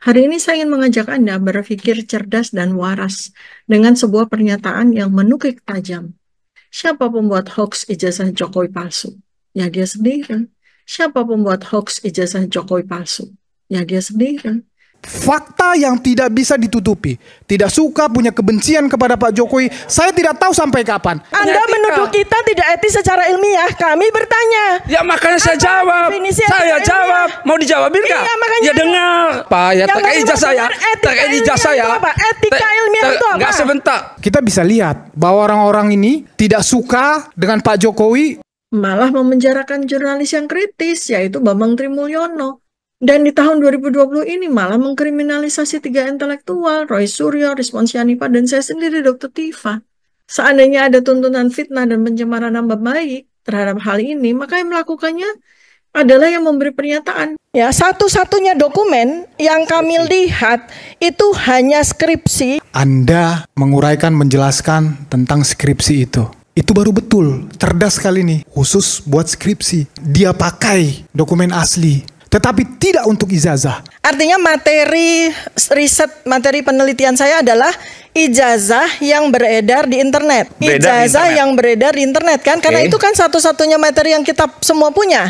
Hari ini saya ingin mengajak Anda berpikir cerdas dan waras dengan sebuah pernyataan yang menukik tajam. Siapa pembuat hoax ijazah Jokowi palsu? Ya dia sendiri. Siapa pembuat hoax ijazah Jokowi palsu? Ya dia sendiri. Fakta yang tidak bisa ditutupi. Tidak suka, punya kebencian kepada Pak Jokowi. Saya tidak tahu sampai kapan. Anda menuduh kita tidak etis secara ilmiah. Kami bertanya. Ya makanya saya jawab. Saya jawab. Mau dijawabin nggak? Iya, makanya ya dengar. Pak, ya terkait ijazah saya. Terkait ijazah saya. Etika ilmiah itu apa? Nggak sebentar. Kita bisa lihat bahwa orang-orang ini tidak suka dengan Pak Jokowi. Malah memenjarakan jurnalis yang kritis, yaitu Bambang Trimulyono. Dan di tahun 2020 ini malah mengkriminalisasi 3 intelektual, Roy Suryo, Rizwan Syanipa, dan saya sendiri, Dr. Tifa. Seandainya ada tuntutan fitnah dan pencemaran nama baik terhadap hal ini, maka yang melakukannya adalah yang memberi pernyataan. Ya, satu-satunya dokumen yang kami lihat itu hanya skripsi. Anda menguraikan, menjelaskan tentang skripsi itu. Itu baru betul, cerdas sekali nih, khusus buat skripsi. Dia pakai dokumen asli, tetapi tidak untuk ijazah. Artinya materi riset, materi penelitian saya adalah ijazah yang beredar di internet. Ijazah yang beredar di internet kan, karena itu kan satu-satunya materi yang kita semua punya.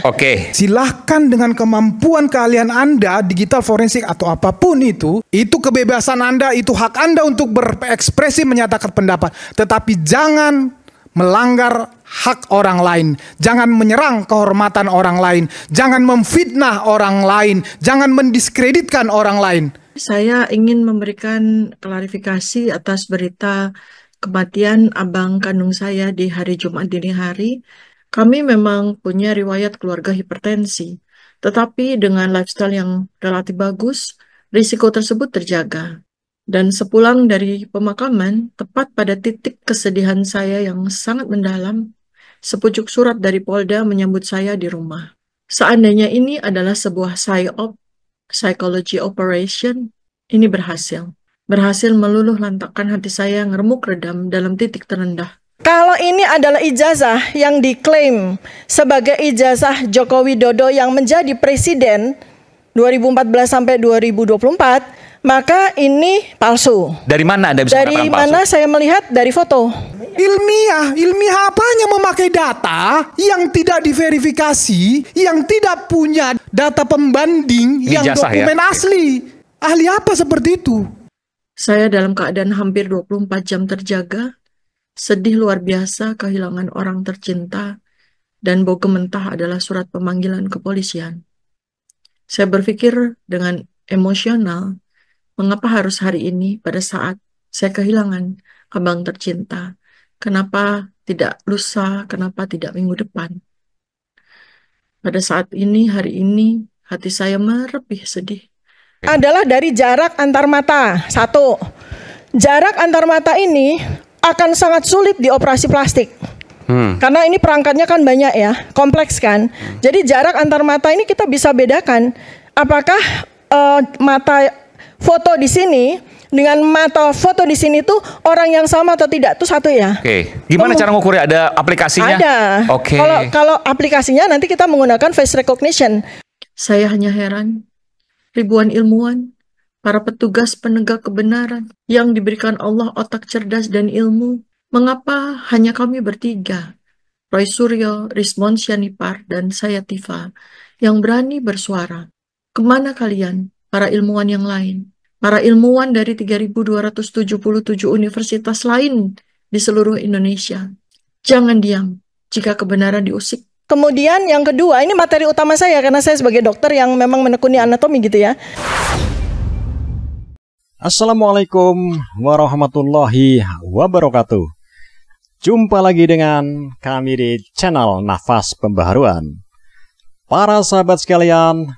Silahkan dengan kemampuan keahlian Anda, digital forensik atau apapun itu kebebasan Anda, itu hak Anda untuk berekspresi, menyatakan pendapat. Tetapi jangan melanggar hak orang lain, jangan menyerang kehormatan orang lain, jangan memfitnah orang lain, jangan mendiskreditkan orang lain. Saya ingin memberikan klarifikasi atas berita kematian abang kandung saya di hari Jumat dini hari. Kami memang punya riwayat keluarga hipertensi, tetapi dengan lifestyle yang relatif bagus, risiko tersebut terjaga. Dan sepulang dari pemakaman, tepat pada titik kesedihan saya yang sangat mendalam, sepucuk surat dari Polda menyambut saya di rumah. Seandainya ini adalah sebuah PSYOP, psychology operation, ini berhasil. Berhasil meluluh lantakkan hati saya yang remuk redam dalam titik terendah. Kalau ini adalah ijazah yang diklaim sebagai ijazah Joko Widodo yang menjadi presiden 2014 sampai 2024, maka ini palsu. Dari mana Anda bisa mengatakan palsu? Dari mana saya melihat dari foto. Ilmiah apanya memakai data yang tidak diverifikasi, yang tidak punya data pembanding, yang dokumen asli. Ahli apa seperti itu? Saya dalam keadaan hampir 24 jam terjaga, sedih luar biasa kehilangan orang tercinta, dan bau mentah adalah surat pemanggilan kepolisian. Saya berpikir dengan emosional, mengapa harus hari ini pada saat saya kehilangan abang tercinta? Kenapa tidak lusa? Kenapa tidak minggu depan? Pada saat ini, hari ini, hati saya merepih sedih. Adalah dari jarak antar mata. 1. Jarak antar mata ini akan sangat sulit dioperasi plastik. Karena ini perangkatnya kan banyak ya, kompleks kan. Jadi jarak antar mata ini kita bisa bedakan apakah mata foto di sini dengan mata foto di sini tuh orang yang sama atau tidak, itu satu ya. Gimana cara ngukurnya? Ada aplikasinya? Ada. Kalau aplikasinya nanti kita menggunakan face recognition. Saya hanya heran, ribuan ilmuwan, para petugas penegak kebenaran yang diberikan Allah otak cerdas dan ilmu, mengapa hanya kami bertiga, Roy Suryo, Rizwan Syanipa, dan saya Tifa, yang berani bersuara? Kemana kalian, para ilmuwan yang lain? Para ilmuwan dari 3.277 universitas lain di seluruh Indonesia. Jangan diam jika kebenaran diusik. Kemudian yang kedua, ini materi utama saya karena saya sebagai dokter yang memang menekuni anatomi gitu ya. Assalamualaikum warahmatullahi wabarakatuh. Jumpa lagi dengan kami di channel Nafas Pembaharuan. Para sahabat sekalian,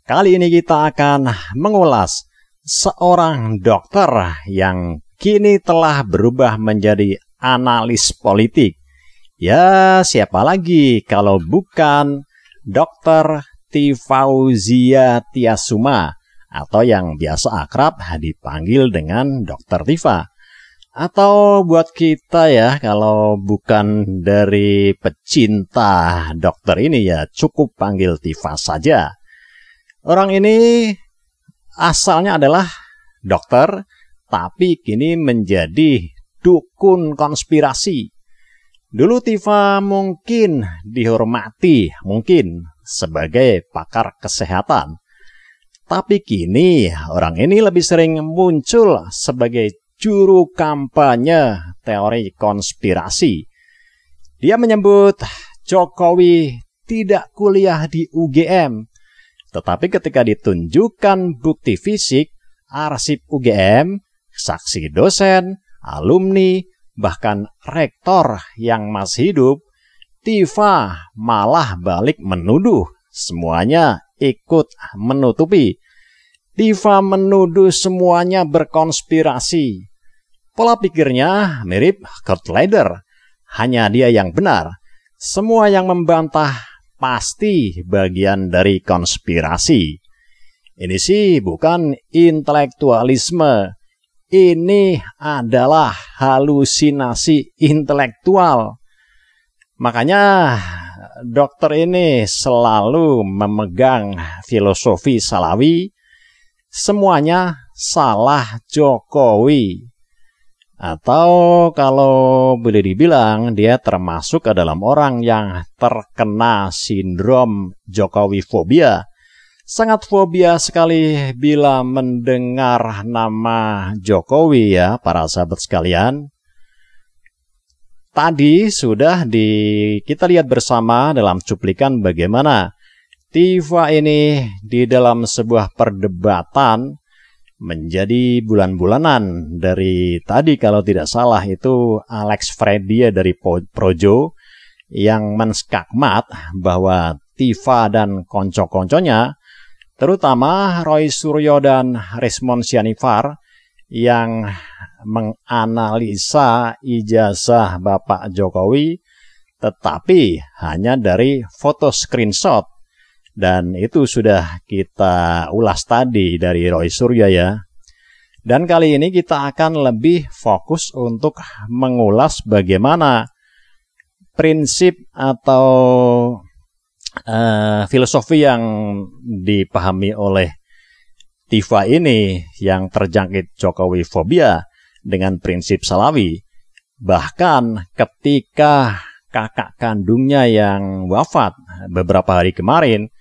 kali ini kita akan mengulas seorang dokter yang kini telah berubah menjadi analis politik. Ya, siapa lagi kalau bukan Dr. Tifauzia Tiasuma, atau yang biasa akrab dipanggil dengan Dr. Tifa. Atau buat kita ya, kalau bukan dari pecinta dokter ini ya cukup panggil Tifa saja. Orang ini asalnya adalah dokter, tapi kini menjadi dukun konspirasi. Dulu Tifa mungkin dihormati, mungkin sebagai pakar kesehatan. Tapi kini orang ini lebih sering muncul sebagai juru kampanye teori konspirasi. Dia menyebut Jokowi tidak kuliah di UGM. Tetapi ketika ditunjukkan bukti fisik, arsip UGM, saksi dosen, alumni, bahkan rektor yang masih hidup, Tifa malah balik menuduh. Semuanya ikut menutupi. Tifa menuduh semuanya berkonspirasi. Pola pikirnya mirip Kurt Leder. Hanya dia yang benar. Semua yang membantah pasti bagian dari konspirasi. Ini sih bukan intelektualisme. Ini adalah halusinasi intelektual. Makanya dokter ini selalu memegang filosofi Salafi, semuanya salah Jokowi. Atau kalau boleh dibilang dia termasuk ke dalam orang yang terkena sindrom Jokowi fobia. Sangat fobia sekali bila mendengar nama Jokowi ya para sahabat sekalian. Tadi sudah kita lihat bersama dalam cuplikan bagaimana Tifa ini di dalam sebuah perdebatan menjadi bulan-bulanan dari tadi kalau tidak salah itu Alex Fredia dari Projo yang menskakmat bahwa Tifa dan konco-konconya terutama Roy Suryo dan Resmond Sianifar yang menganalisa ijazah Bapak Jokowi tetapi hanya dari foto screenshot. Dan itu sudah kita ulas tadi dari Roy Suryo ya. Dan kali ini kita akan lebih fokus untuk mengulas bagaimana prinsip atau filosofi yang dipahami oleh Tifa ini yang terjangkit Jokowi fobia dengan prinsip Salafi. Bahkan ketika kakak kandungnya yang wafat beberapa hari kemarin,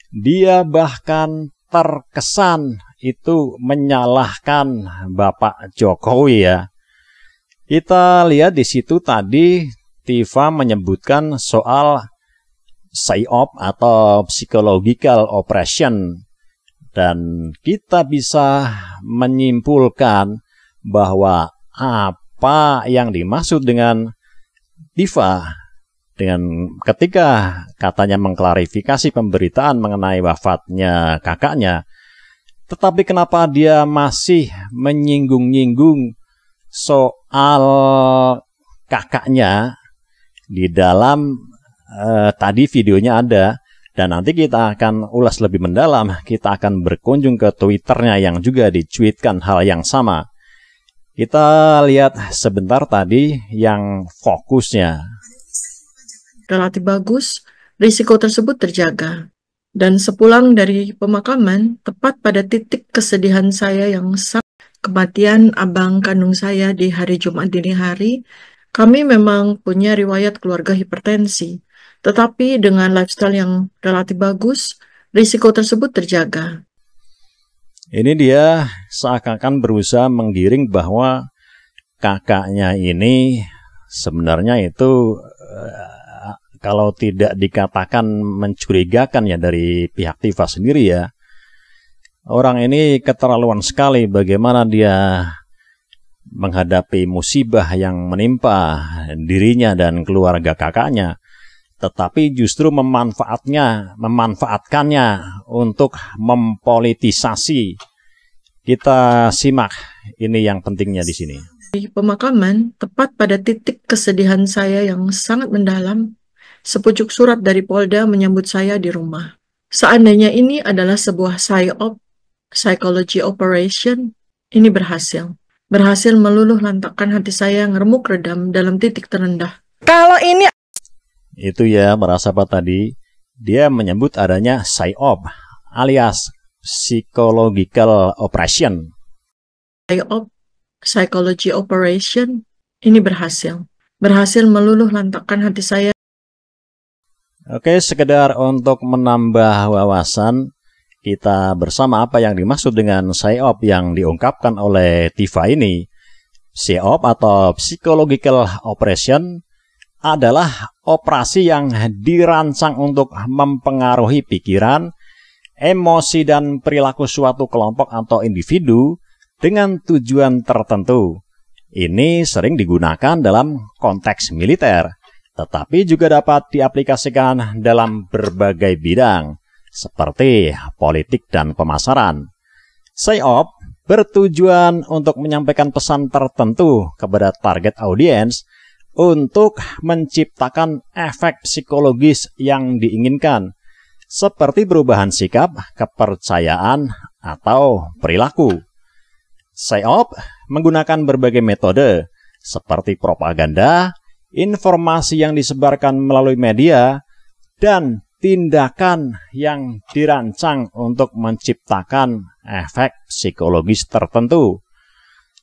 dia bahkan terkesan itu menyalahkan Bapak Jokowi ya. Kita lihat di situ tadi Tifa menyebutkan soal psyop atau psychological operation. Dan kita bisa menyimpulkan bahwa apa yang dimaksud dengan Tifa dengan ketika katanya mengklarifikasi pemberitaan mengenai wafatnya kakaknya, tetapi kenapa dia masih menyinggung-nyinggung soal kakaknya di dalam tadi videonya ada, dan nanti kita akan ulas lebih mendalam. Kita akan berkunjung ke Twitternya yang juga dicuitkan hal yang sama. Kita lihat sebentar tadi yang fokusnya. Relatif bagus, risiko tersebut terjaga. Dan sepulang dari pemakaman, tepat pada titik kesedihan saya yang sangat kematian abang kandung saya di hari Jumat dini hari, kami memang punya riwayat keluarga hipertensi. Tetapi dengan lifestyle yang relatif bagus, risiko tersebut terjaga. Ini dia seakan-akan berusaha menggiring bahwa kakaknya ini sebenarnya itu kalau tidak dikatakan mencurigakan ya dari pihak Tifa sendiri ya. Orang ini keterlaluan sekali bagaimana dia menghadapi musibah yang menimpa dirinya dan keluarga kakaknya. Tetapi justru memanfaatkannya untuk mempolitisasi. Kita simak ini yang pentingnya di sini. Di pemakaman, tepat pada titik kesedihan saya yang sangat mendalam, sepucuk surat dari Polda menyambut saya di rumah. Seandainya ini adalah sebuah psyop, psychology operation, ini berhasil. Berhasil meluluh lantakkan hati saya yang remuk redam dalam titik terendah. Kalau ini Itu ya para sahabat tadi, dia menyebut adanya psyop alias psychological operation. Psychology operation ini berhasil meluluh lantakkan hati saya. Oke, sekedar untuk menambah wawasan kita bersama apa yang dimaksud dengan PSYOP yang diungkapkan oleh Tifa ini. PSYOP atau Psychological Operation adalah operasi yang dirancang untuk mempengaruhi pikiran, emosi, dan perilaku suatu kelompok atau individu dengan tujuan tertentu. Ini sering digunakan dalam konteks militer, tetapi juga dapat diaplikasikan dalam berbagai bidang, seperti politik dan pemasaran. PSYOP bertujuan untuk menyampaikan pesan tertentu kepada target audiens untuk menciptakan efek psikologis yang diinginkan, seperti perubahan sikap, kepercayaan, atau perilaku. PSYOP menggunakan berbagai metode, seperti propaganda, informasi yang disebarkan melalui media, dan tindakan yang dirancang untuk menciptakan efek psikologis tertentu.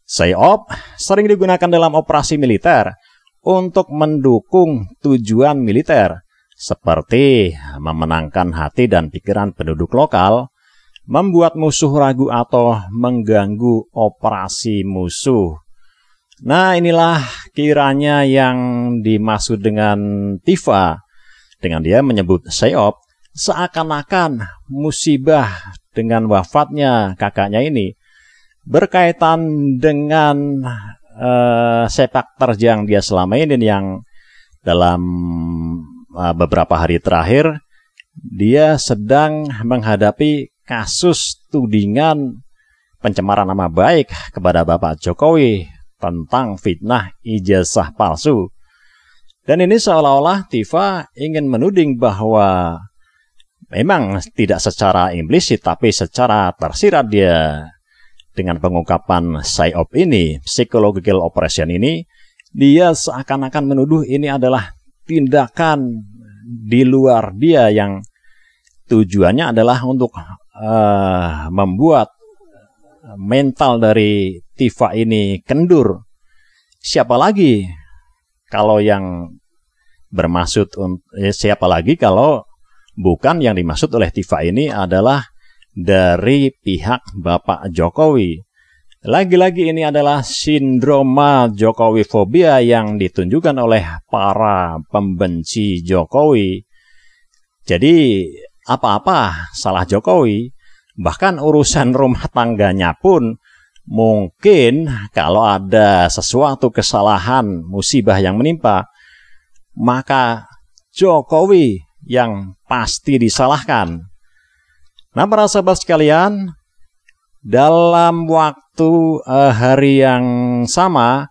PSYOP sering digunakan dalam operasi militer untuk mendukung tujuan militer, seperti memenangkan hati dan pikiran penduduk lokal, membuat musuh ragu atau mengganggu operasi musuh. Nah, inilah kiranya yang dimaksud dengan Tifa. Dengan dia menyebut PSYOP, seakan-akan musibah dengan wafatnya kakaknya ini berkaitan dengan sepak terjang dia selama ini, yang dalam beberapa hari terakhir dia sedang menghadapi kasus tudingan pencemaran nama baik kepada Bapak Jokowi tentang fitnah ijazah palsu. Dan ini seolah-olah Tifa ingin menuding bahwa memang tidak secara implisit tapi secara tersirat dia dengan pengungkapan PSYOP ini, Psychological Operation ini, dia seakan-akan menuduh ini adalah tindakan di luar dia yang tujuannya adalah untuk membuat mental dari Tifa ini kendur. Siapa lagi kalau yang bermaksud, siapa lagi kalau bukan yang dimaksud oleh Tifa ini adalah dari pihak Bapak Jokowi. Lagi-lagi ini adalah sindroma Jokowi fobia yang ditunjukkan oleh para pembenci Jokowi. Jadi apa-apa salah Jokowi, bahkan urusan rumah tangganya pun mungkin kalau ada sesuatu kesalahan, musibah yang menimpa, maka Jokowi yang pasti disalahkan. Nah, para sahabat sekalian, dalam waktu hari yang sama,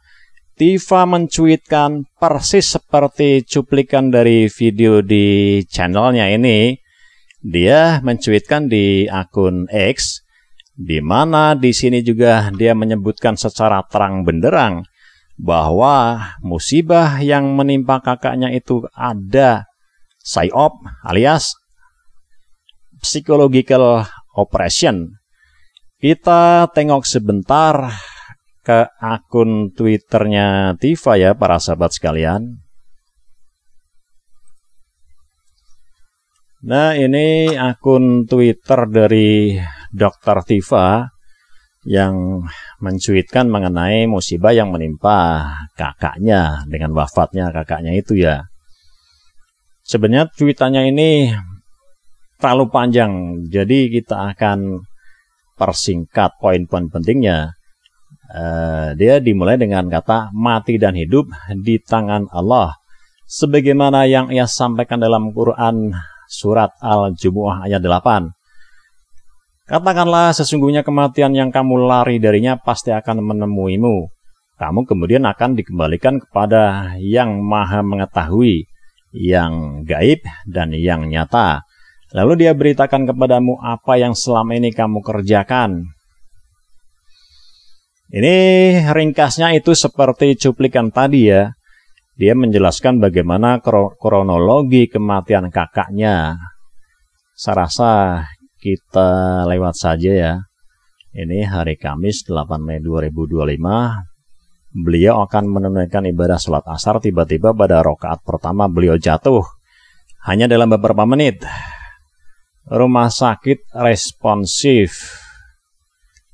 Tifa mencuitkan persis seperti cuplikan dari video di channelnya ini. Dia mencuitkan di akun X, di mana di sini juga dia menyebutkan secara terang benderang bahwa musibah yang menimpa kakaknya itu ada PSYOP alias Psychological Operation. Kita tengok sebentar ke akun Twitternya Tifa ya, para sahabat sekalian. Nah, ini akun Twitter dari Dr. Tifa yang mencuitkan mengenai musibah yang menimpa kakaknya dengan wafatnya kakaknya itu ya. Sebenarnya tweetannya ini terlalu panjang, jadi kita akan persingkat poin-poin pentingnya. Dia dimulai dengan kata mati dan hidup di tangan Allah, sebagaimana yang ia sampaikan dalam Quran surat Al-Jumu'ah ayat 8. Katakanlah, sesungguhnya kematian yang kamu lari darinya pasti akan menemuimu. Kamu kemudian akan dikembalikan kepada yang maha mengetahui, yang gaib dan yang nyata. Lalu dia beritakan kepadamu apa yang selama ini kamu kerjakan. Ini ringkasnya itu seperti cuplikan tadi ya. Dia menjelaskan bagaimana kronologi kematian kakaknya. Saya rasa kita lewat saja ya. Ini hari Kamis 8 Mei 2025. Beliau akan menunaikan ibadah sholat asar. Tiba-tiba pada rakaat pertama beliau jatuh. Hanya dalam beberapa menit. Rumah sakit responsif.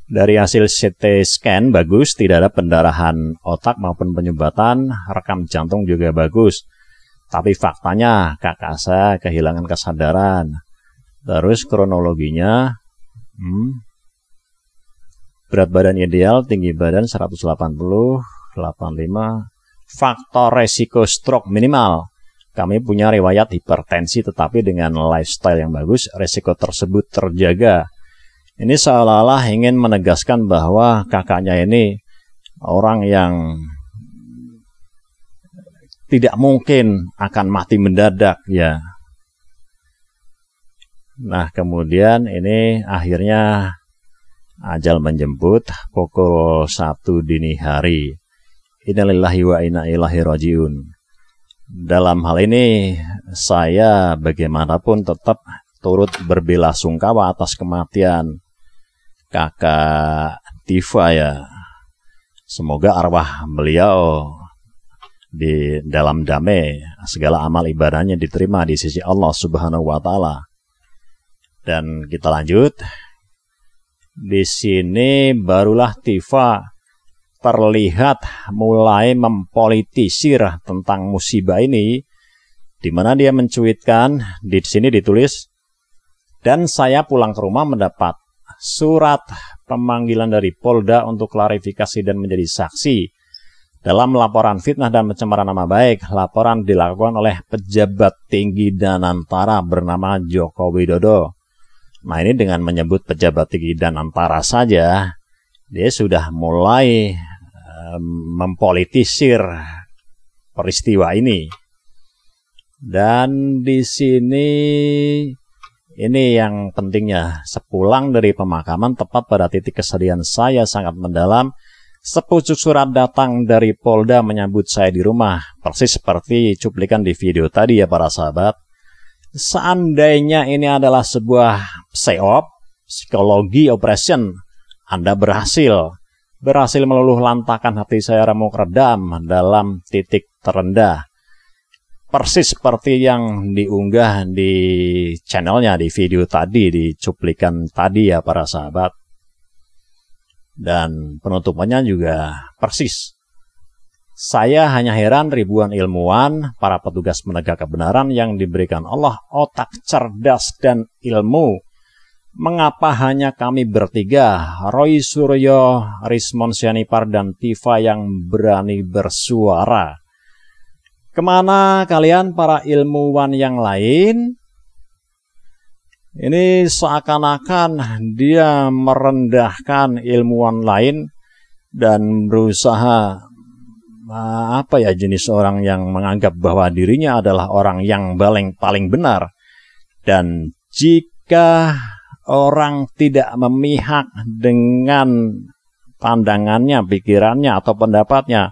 Dari hasil CT scan bagus, tidak ada pendarahan otak maupun penyumbatan. Rekam jantung juga bagus. Tapi faktanya kakak saya kehilangan kesadaran. Terus kronologinya, berat badan ideal, tinggi badan 180, 85. Faktor resiko stroke minimal. Kami punya riwayat hipertensi tetapi dengan lifestyle yang bagus, resiko tersebut terjaga. Ini seolah-olah ingin menegaskan bahwa kakaknya ini orang yang tidak mungkin akan mati mendadak ya. Nah kemudian ini akhirnya ajal menjemput pukul 1 dini hari. Innalillahi wa inna ilaihi rajiun. Dalam hal ini saya bagaimanapun tetap turut berbelasungkawa atas kematian kakak Tifa ya. Semoga arwah beliau di dalam damai, segala amal ibadahnya diterima di sisi Allah Subhanahu wa taala. Dan kita lanjut. Di sini barulah Tifa terlihat mulai mempolitisir tentang musibah ini, di mana dia mencuitkan, di sini ditulis, dan saya pulang ke rumah mendapat surat pemanggilan dari Polda untuk klarifikasi dan menjadi saksi dalam laporan fitnah dan pencemaran nama baik. Laporan dilakukan oleh pejabat tinggi Danantara bernama Joko Widodo. Nah ini dengan menyebut pejabat tinggi Danantara saja, dia sudah mulai mempolitisir peristiwa ini. Dan di sini ini yang pentingnya, sepulang dari pemakaman tepat pada titik kesedihan saya sangat mendalam, sepucuk surat datang dari Polda menyambut saya di rumah, persis seperti cuplikan di video tadi ya para sahabat. Seandainya ini adalah sebuah PSEOP, psikologi operation, Anda berhasil meluluh lantakan hati saya remuk redam dalam titik terendah. Persis seperti yang diunggah di channelnya, di video tadi, di cuplikan tadi ya para sahabat. Dan penutupannya juga persis. Saya hanya heran ribuan ilmuwan, para petugas penegak kebenaran yang diberikan Allah otak cerdas dan ilmu. Mengapa hanya kami bertiga, Roy Suryo, Rismon Sianipar, dan Tifa yang berani bersuara? Kemana kalian para ilmuwan yang lain? Ini seakan-akan dia merendahkan ilmuwan lain dan berusaha jenis orang yang menganggap bahwa dirinya adalah orang yang paling benar. Dan jika orang tidak memihak dengan pandangannya, pikirannya, atau pendapatnya,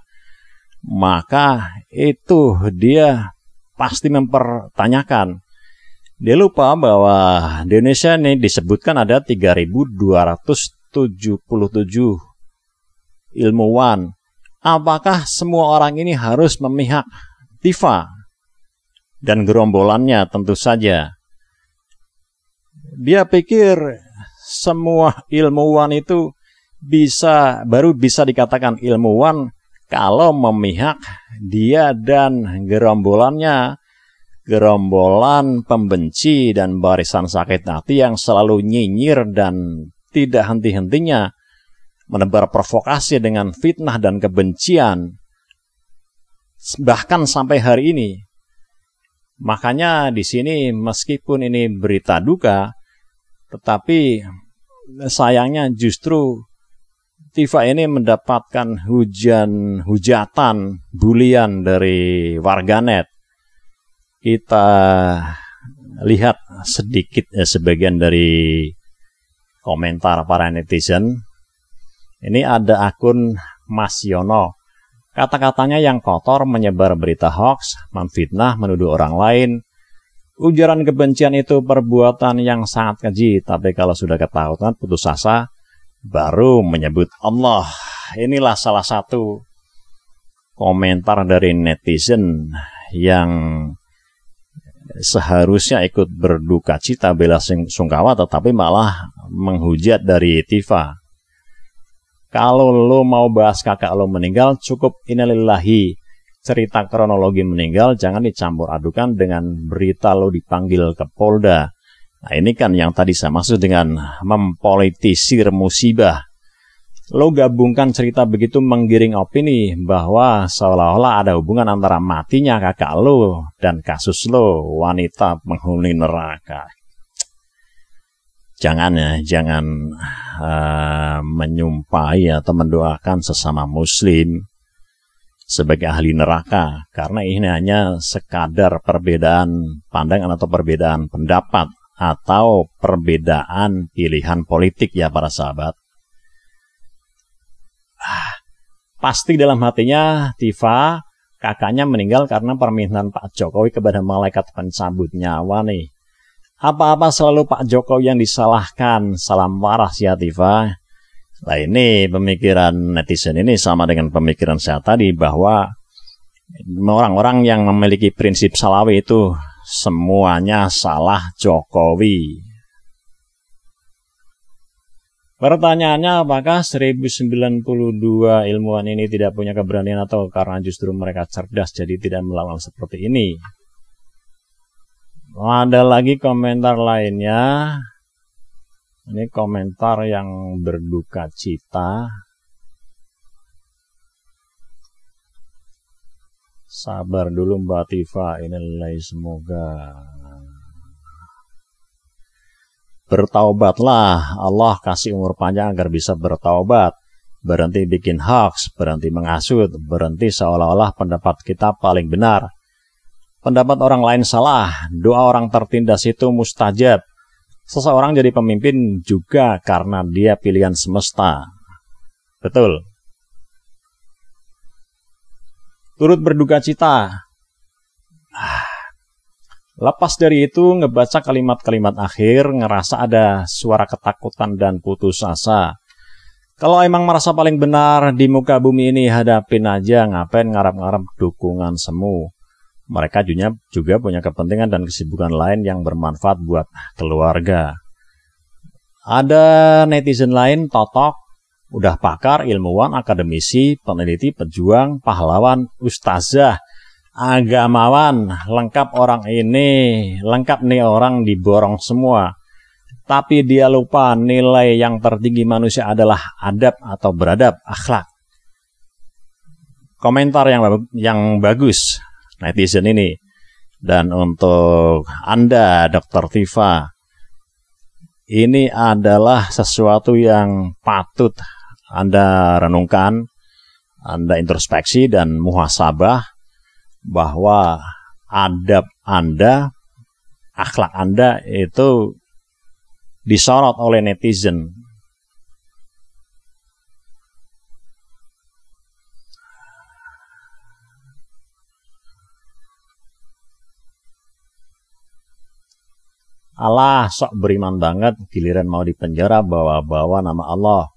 maka itu dia pasti mempertanyakan. Dia lupa bahwa di Indonesia ini disebutkan ada 3.277 ilmuwan. Apakah semua orang ini harus memihak Tifa dan gerombolannya? Tentu saja. Dia pikir semua ilmuwan itu baru bisa dikatakan ilmuwan kalau memihak dia dan gerombolannya, gerombolan pembenci dan barisan sakit hati yang selalu nyinyir dan tidak henti-hentinya menebar provokasi dengan fitnah dan kebencian, bahkan sampai hari ini. Makanya di sini meskipun ini berita duka, tetapi sayangnya justru Tifa ini mendapatkan hujatan, bulian dari warganet. Kita lihat sedikit sebagian dari komentar para netizen. Ini ada akun Mas Yono. Kata-katanya yang kotor, menyebar berita hoax, memfitnah, menuduh orang lain. Ujaran kebencian itu perbuatan yang sangat keji, tapi kalau sudah ketahuan putus asa, baru menyebut Allah. Inilah salah satu komentar dari netizen yang seharusnya ikut berduka cita bela sungkawa, tetapi malah menghujat dari Tifa. Kalau lo mau bahas kakak lo meninggal, cukup innalillahi. Cerita kronologi meninggal jangan dicampur adukan dengan berita lo dipanggil ke Polda. Nah ini kan yang tadi saya maksud dengan mempolitisir musibah. Lo gabungkan cerita begitu menggiring opini bahwa seolah-olah ada hubungan antara matinya kakak lo dan kasus lo wanita penghuni neraka. Jangan menyumpahi atau mendoakan sesama muslim sebagai ahli neraka, karena ini hanya sekadar perbedaan pandangan atau perbedaan pendapat atau perbedaan pilihan politik ya para sahabat. Pasti dalam hatinya Tifa kakaknya meninggal karena permintaan Pak Jokowi kepada malaikat pencabut nyawa nih. Apa-apa selalu Pak Jokowi yang disalahkan. Salam waras ya Tifa. Nah ini pemikiran netizen ini sama dengan pemikiran saya tadi bahwa orang-orang yang memiliki prinsip salawi itu semuanya salah Jokowi. Pertanyaannya, apakah 1092 ilmuwan ini tidak punya keberanian atau karena justru mereka cerdas jadi tidak melawan seperti ini? Ada lagi komentar lainnya. Ini komentar yang berduka cita. Sabar dulu Mbak Tifa, inilah semoga. Bertaubatlah, Allah kasih umur panjang agar bisa bertaubat. Berhenti bikin hoax, berhenti menghasut, berhenti seolah-olah pendapat kita paling benar. Pendapat orang lain salah, doa orang tertindas itu mustajab. Seseorang jadi pemimpin juga karena dia pilihan semesta. Betul. Turut berduka cita. Lepas dari itu, ngebaca kalimat-kalimat akhir, ngerasa ada suara ketakutan dan putus asa. Kalau emang merasa paling benar di muka bumi ini, hadapin aja, ngapain ngarap-ngarap dukungan semu. Mereka juga punya kepentingan dan kesibukan lain yang bermanfaat buat keluarga. Ada netizen lain, totok, udah pakar, ilmuwan, akademisi, peneliti, pejuang, pahlawan, ustazah, agamawan, lengkap orang ini, lengkap nih orang diborong semua. Tapi dia lupa nilai yang tertinggi manusia adalah adab atau beradab, akhlak. Komentar yang bagus netizen ini. Dan untuk Anda Dr. Tifa, ini adalah sesuatu yang patut Anda renungkan, Anda introspeksi dan muhasabah bahwa adab Anda, akhlak Anda itu disorot oleh netizen. Allah sok beriman banget, giliran mau dipenjara bawa-bawa nama Allah.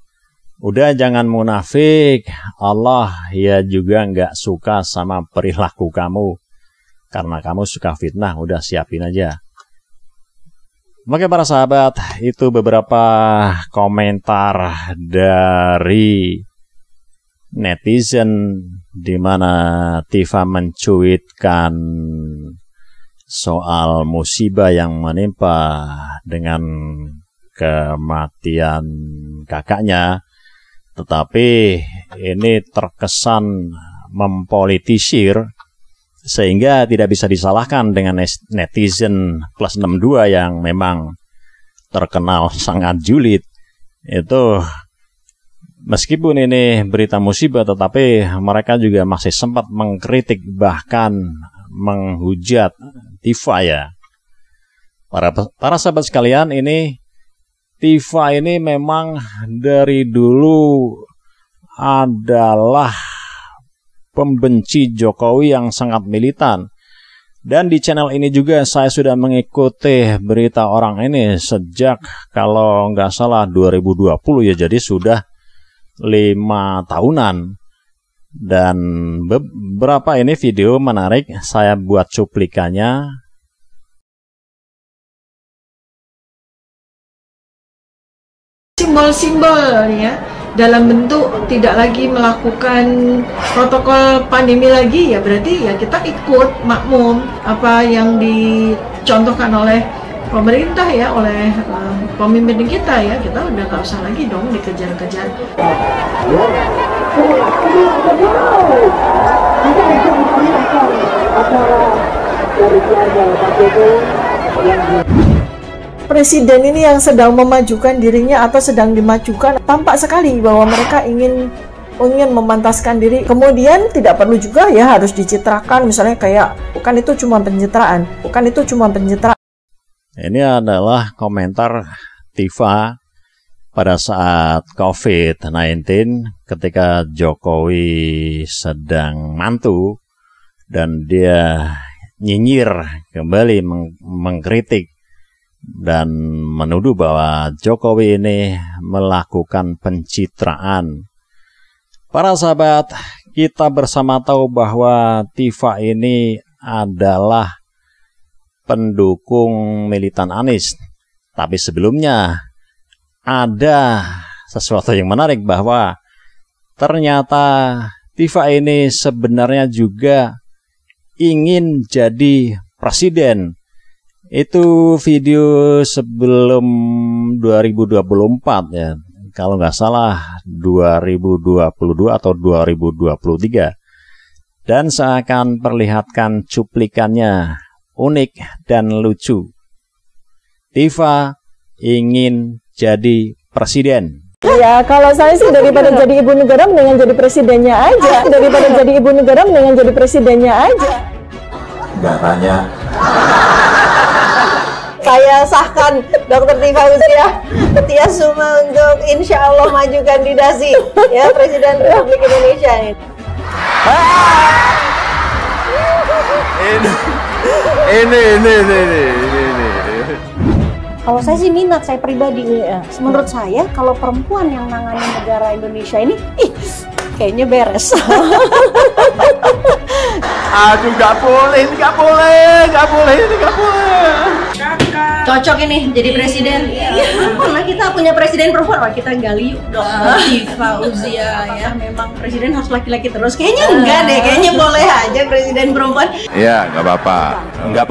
Udah jangan munafik, Allah ya juga nggak suka sama perilaku kamu. Karena kamu suka fitnah, udah siapin aja. Oke para sahabat, itu beberapa komentar dari netizen di mana Tifa mencuitkan soal musibah yang menimpa dengan kematian kakaknya, tetapi ini terkesan mempolitisir sehingga tidak bisa disalahkan dengan netizen plus 62 yang memang terkenal sangat julid. Itu meskipun ini berita musibah, tetapi mereka juga masih sempat mengkritik bahkan menghujat Tifa ya. Para sahabat sekalian, ini Tifa ini memang dari dulu adalah pembenci Jokowi yang sangat militan. Dan di channel ini juga saya sudah mengikuti berita orang ini sejak kalau nggak salah 2020 ya, jadi sudah 5 tahunan. Dan beberapa ini video menarik, saya buat cuplikannya. Simbol-simbol ya, dalam bentuk tidak lagi melakukan protokol pandemi lagi, ya berarti ya kita ikut makmum apa yang dicontohkan oleh pemerintah ya, oleh pemimpin kita ya, kita udah nggak usah lagi dong dikejar-kejar. Presiden ini yang sedang memajukan dirinya atau sedang dimajukan, tampak sekali bahwa mereka ingin memantaskan diri. Kemudian tidak perlu juga ya harus dicitrakan, misalnya kayak bukan itu cuma pencitraan, bukan itu cuma pencitraan. Ini adalah komentar Tifa pada saat COVID-19 ketika Jokowi sedang mantu dan dia nyinyir kembali mengkritik dan menuduh bahwa Jokowi ini melakukan pencitraan. Para sahabat, kita bersama tahu bahwa Tifa ini adalah pendukung militan Anies. Tapi sebelumnya ada sesuatu yang menarik bahwa ternyata Tifa ini sebenarnya juga ingin jadi presiden. Itu video sebelum 2024 ya, kalau nggak salah 2022 atau 2023. Dan saya akan perlihatkan cuplikannya, unik dan lucu. Tifa ingin jadi presiden. Ya, kalau saya sih daripada jadi ibu negara mendingan jadi presidennya aja. Daripada jadi ibu negara mendingan jadi presidennya aja. Nggak tanya. Saya sahkan Dr. Tifa Uzia Suma untuk insya Allah maju kandidasi ya Presiden Republik Indonesia ini. Ini. Kalau saya sih minat, saya pribadi ya. Menurut saya kalau perempuan yang nangani negara Indonesia ini, kayaknya beres. Aduh, nggak boleh. Cocok ini jadi presiden. Karena kita punya presiden perempuan, kita gali yuk Dr. Tifa Uzia ya. Memang presiden harus laki-laki terus. Kayaknya enggak deh, kayaknya boleh aja presiden perempuan. Iya, nggak apa-apa, udah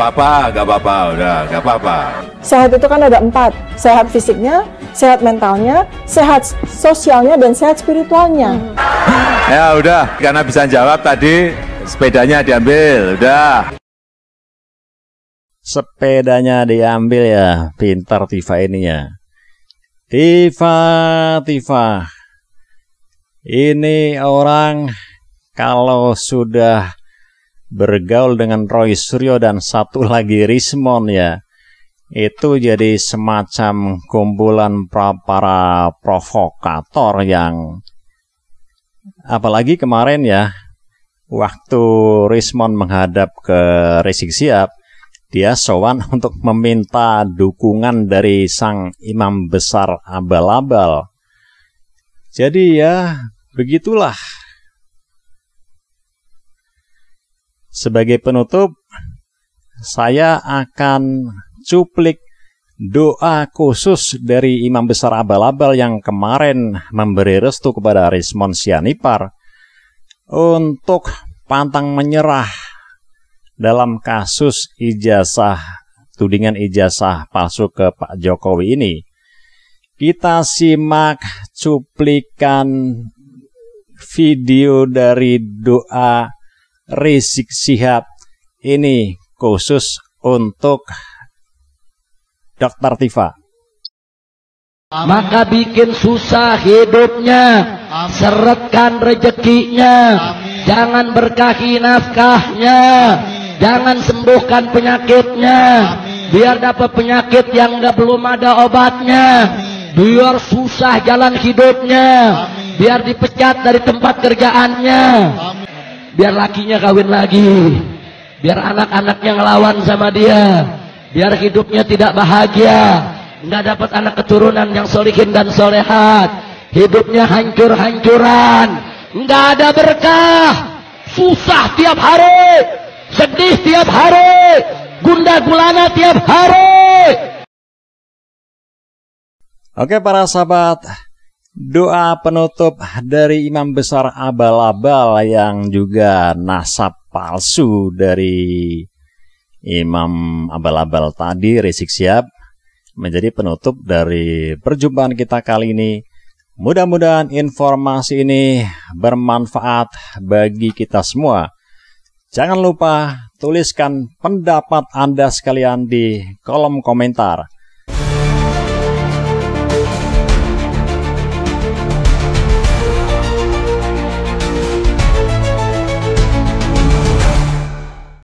nggak apa-apa. Sehat itu kan ada 4, sehat fisiknya, sehat mentalnya, sehat sosialnya, dan sehat spiritualnya. Ya udah, karena bisa jawab tadi, sepedanya diambil, udah. Sepedanya diambil ya, pintar Tifa ini ya. Tifa. Ini orang kalau sudah bergaul dengan Roy Suryo dan satu lagi Rismond ya, itu jadi semacam kumpulan para provokator yang, apalagi kemarin ya, waktu Rismond menghadap ke Rizik Syihab, dia sowan untuk meminta dukungan dari sang imam besar abal-abal. Jadi ya, begitulah. Sebagai penutup, saya akan cuplik doa khusus dari imam besar abal-abal yang kemarin memberi restu kepada Rismond Sianipar untuk pantang menyerah dalam kasus tudingan ijazah palsu ke Pak Jokowi ini. Kita simak cuplikan video dari doa Rizik Syihab ini khusus untuk Dr. Tifa. Maka bikin susah hidupnya, seretkan rezekinya, jangan berkahi nafkahnya, jangan sembuhkan penyakitnya, biar dapat penyakit yang belum ada obatnya, biar susah jalan hidupnya, biar dipecat dari tempat kerjaannya, biar lakinya kawin lagi, biar anak-anaknya ngelawan sama dia, biar hidupnya tidak bahagia, nggak dapat anak keturunan yang solihin dan solehat, hidupnya hancur-hancuran, nggak ada berkah, susah tiap hari, sedih tiap hari, gundah gulana tiap hari. Oke para sahabat, doa penutup dari Imam Besar Abal-Abal yang juga nasab palsu dari Imam Abal-Abal tadi, Rizik Syihab, menjadi penutup dari perjumpaan kita kali ini. Mudah-mudahan informasi ini bermanfaat bagi kita semua. Jangan lupa tuliskan pendapat Anda sekalian di kolom komentar.